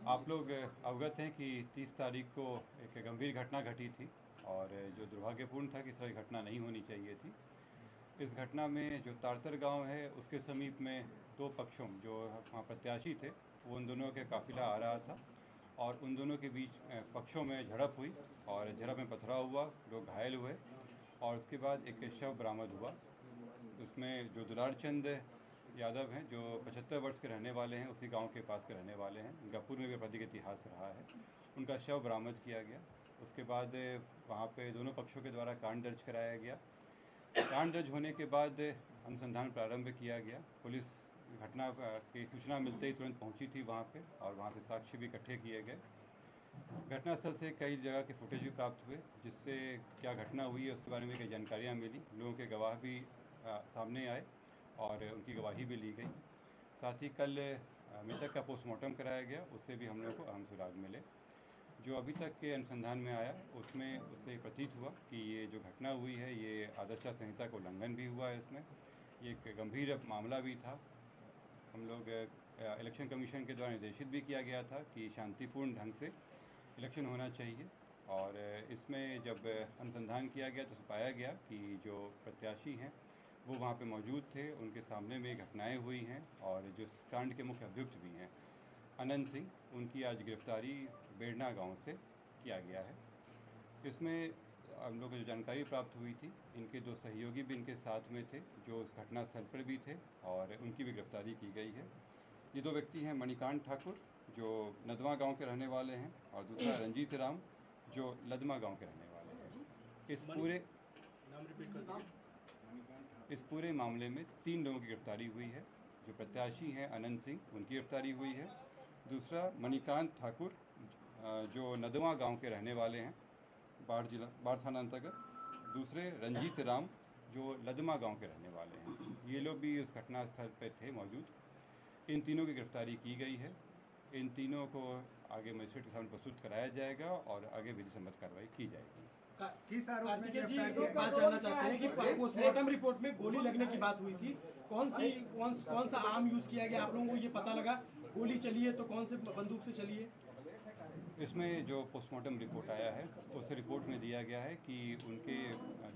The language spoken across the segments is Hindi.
आप लोग अवगत हैं कि 30 तारीख को एक गंभीर घटना घटी थी और जो दुर्भाग्यपूर्ण था कि इस तरह की घटना नहीं होनी चाहिए थी। इस घटना में जो तारतर गांव है उसके समीप में दो पक्षों जो वहाँ प्रत्याशी थे वो उन दोनों के काफिला आ रहा था और उन दोनों के बीच पक्षों में झड़प हुई और झड़प में पथराव हुआ, लोग घायल हुए और उसके बाद एक शव बरामद हुआ। उसमें जो दुलार चंद यादव हैं जो 75 वर्ष के रहने वाले हैं, उसी गांव के पास के रहने वाले हैं, उनका पूर्व में भी आपराधिक इतिहास रहा है, उनका शव बरामद किया गया। उसके बाद वहाँ पे दोनों पक्षों के द्वारा कांड दर्ज कराया गया। कांड दर्ज होने के बाद अनुसंधान प्रारंभ किया गया। पुलिस घटना की सूचना मिलते ही तुरंत पहुंची थी वहाँ पे और वहाँ से साक्ष्य भी इकट्ठे किए गए। घटनास्थल से कई जगह के फुटेज भी प्राप्त हुए जिससे क्या घटना हुई है उसके बारे में कई जानकारियाँ मिली। लोगों के गवाह भी सामने आए और उनकी गवाही भी ली गई। साथ ही कल मृतक का पोस्टमार्टम कराया गया, उससे भी हम लोगों को अहम सुराग मिले। जो अभी तक के अनुसंधान में आया उसमें उससे प्रतीत हुआ कि ये जो घटना हुई है ये आदर्श संहिता का उल्लंघन भी हुआ है। इसमें ये एक गंभीर मामला भी था। हम लोग इलेक्शन कमीशन के द्वारा निर्देशित भी किया गया था कि शांतिपूर्ण ढंग से इलेक्शन होना चाहिए और इसमें जब अनुसंधान किया गया तो पाया गया कि जो प्रत्याशी हैं वो वहाँ पे मौजूद थे, उनके सामने में घटनाएं हुई हैं और जो इस कांड के मुख्य अभियुक्त भी हैं अनंत सिंह, उनकी आज गिरफ्तारी बेड़ना गांव से किया गया है। इसमें हम लोग को जो जानकारी प्राप्त हुई थी, इनके दो सहयोगी भी इनके साथ में थे जो उस घटनास्थल पर भी थे और उनकी भी गिरफ्तारी की गई है। ये दो व्यक्ति हैं मणिकांत ठाकुर जो नदवा गाँव के रहने वाले हैं और दूसरा रंजीत राम जो लदमा गाँव के रहने वाले हैं। इस पूरे मामले में 3 लोगों की गिरफ्तारी हुई है। जो प्रत्याशी हैं अनंत सिंह, उनकी गिरफ्तारी हुई है। दूसरा मणिकांत ठाकुर जो नदवा गांव के रहने वाले हैं, बाढ़ थाना अंतर्गत। दूसरे रंजीत राम जो लदमा गांव के रहने वाले हैं। ये लोग भी उस घटनास्थल पर थे मौजूद। इन तीनों की गिरफ्तारी की गई है। इन तीनों को आगे मजिस्ट्रेट के सामने प्रस्तुत कराया जाएगा और आगे विधि सम्मत कार्रवाई की जाएगी। कार्तिकेय जी, बात जानना चाहते हैं कि पोस्टमार्टम रिपोर्ट में गोली लगने की बात हुई थी। कौन सा आर्म यूज किया गया, आप लोगों को ये पता लगा? गोली चली है तो कौन से बंदूक से चली है? इसमें जो पोस्टमार्टम रिपोर्ट आया है उस रिपोर्ट में दिया गया है कि उनके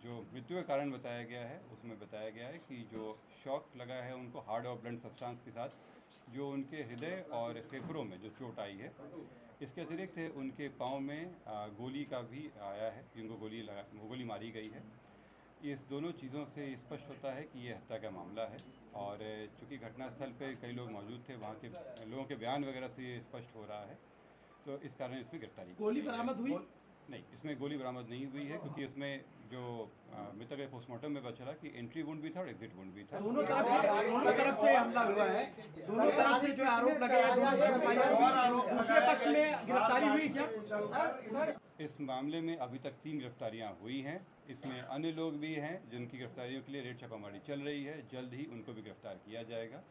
जो मृत्यु का कारण बताया गया है उसमें बताया गया है कि जो शॉक लगा है उनको हार्ड और ब्लंट सब्सटेंस के साथ जो उनके हृदय और फेफड़ों में जो चोट आई है। इसके अतिरिक्त उनके पाँव में गोली का भी आया है, जिनको गोली मारी गई है। इस दोनों चीज़ों से स्पष्ट होता है कि ये हत्या का मामला है और चूँकि घटनास्थल पे कई लोग मौजूद थे, वहाँ के लोगों के बयान वगैरह से स्पष्ट हो रहा है, तो इस कारण इसमें गिरफ्तारी। गोली बरामद हुई? नहीं, इसमें गोली बरामद नहीं हुई है क्योंकि इसमें जो मृतक के पोस्टमार्टम में बचा कि एंट्री वुंड भी था और एग्जिट वुंड भी था। दोनों तरफ से हमला हुआ है, दोनों तरफ से जो आरोप लगाया, दूसरे पक्ष में गिरफ्तारी हुई क्या? इस मामले में अभी तक 3 गिरफ्तारियां हुई हैं। इसमें अन्य लोग भी हैं जिनकी गिरफ्तारियों के लिए रेड छापामारी चल रही है। जल्द ही उनको भी गिरफ्तार किया जाएगा।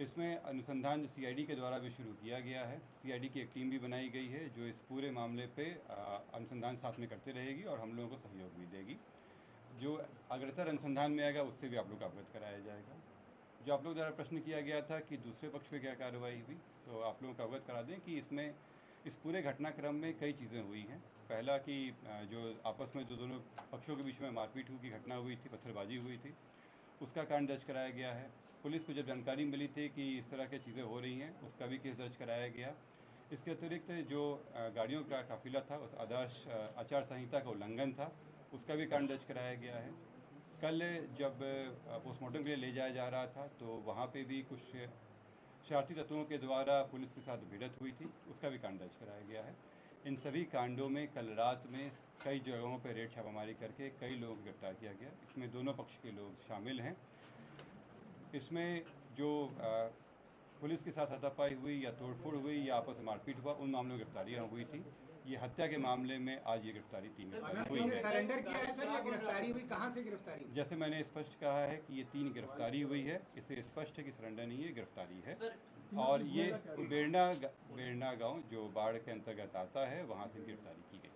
इसमें अनुसंधान सीआईडी के द्वारा भी शुरू किया गया है। सीआईडी की एक टीम भी बनाई गई है जो इस पूरे मामले पे अनुसंधान साथ में करते रहेगी और हम लोगों को सहयोग भी देगी। जो अग्रतर अनुसंधान में आएगा उससे भी आप लोग को अवगत कराया जाएगा। जो आप लोग द्वारा प्रश्न किया गया था कि दूसरे पक्ष पे क्या कार्रवाई हुई, तो आप लोगों को अवगत करा दें कि इसमें इस पूरे घटनाक्रम में कई चीज़ें हुई हैं। पहला कि जो आपस में जो दोनों पक्षों के बीच में मारपीट की घटना हुई थी, पत्थरबाजी हुई थी, उसका कांड दर्ज कराया गया है। पुलिस को जब जानकारी मिली थी कि इस तरह की चीज़ें हो रही हैं, उसका भी केस दर्ज कराया गया। इसके अतिरिक्त जो गाड़ियों का काफिला था उस आदर्श आचार संहिता का उल्लंघन था, उसका भी कांड दर्ज कराया गया है। कल जब पोस्टमार्टम के लिए ले जाया जा रहा था तो वहाँ पे भी कुछ शरारती तत्वों के द्वारा पुलिस के साथ भिड़ंत हुई थी, उसका भी कांड दर्ज कराया गया है। इन सभी कांडों में कल रात में कई जगहों पर रेड छापामारी करके कई लोगों को गिरफ्तार किया गया। इसमें दोनों पक्ष के लोग शामिल हैं। इसमें जो पुलिस के साथ हाथापाई हुई या तोड़फोड़ हुई या आपस में मारपीट हुआ, उन मामलों में गिरफ्तारियां हुई थी। ये हत्या के मामले में आज ये गिरफ्तारी 3 हुई है। सरेंडर किया है सर या गिरफ्तारी हुई? कहां से गिरफ्तारी? जैसे मैंने स्पष्ट कहा है कि ये 3 गिरफ्तारी हुई है, इससे स्पष्ट है कि सरेंडर नहीं है, गिरफ्तारी है। और ये बेड़ना गांव जो बाढ़ के अंतर्गत आता है, वहां से गिरफ्तारी की गई।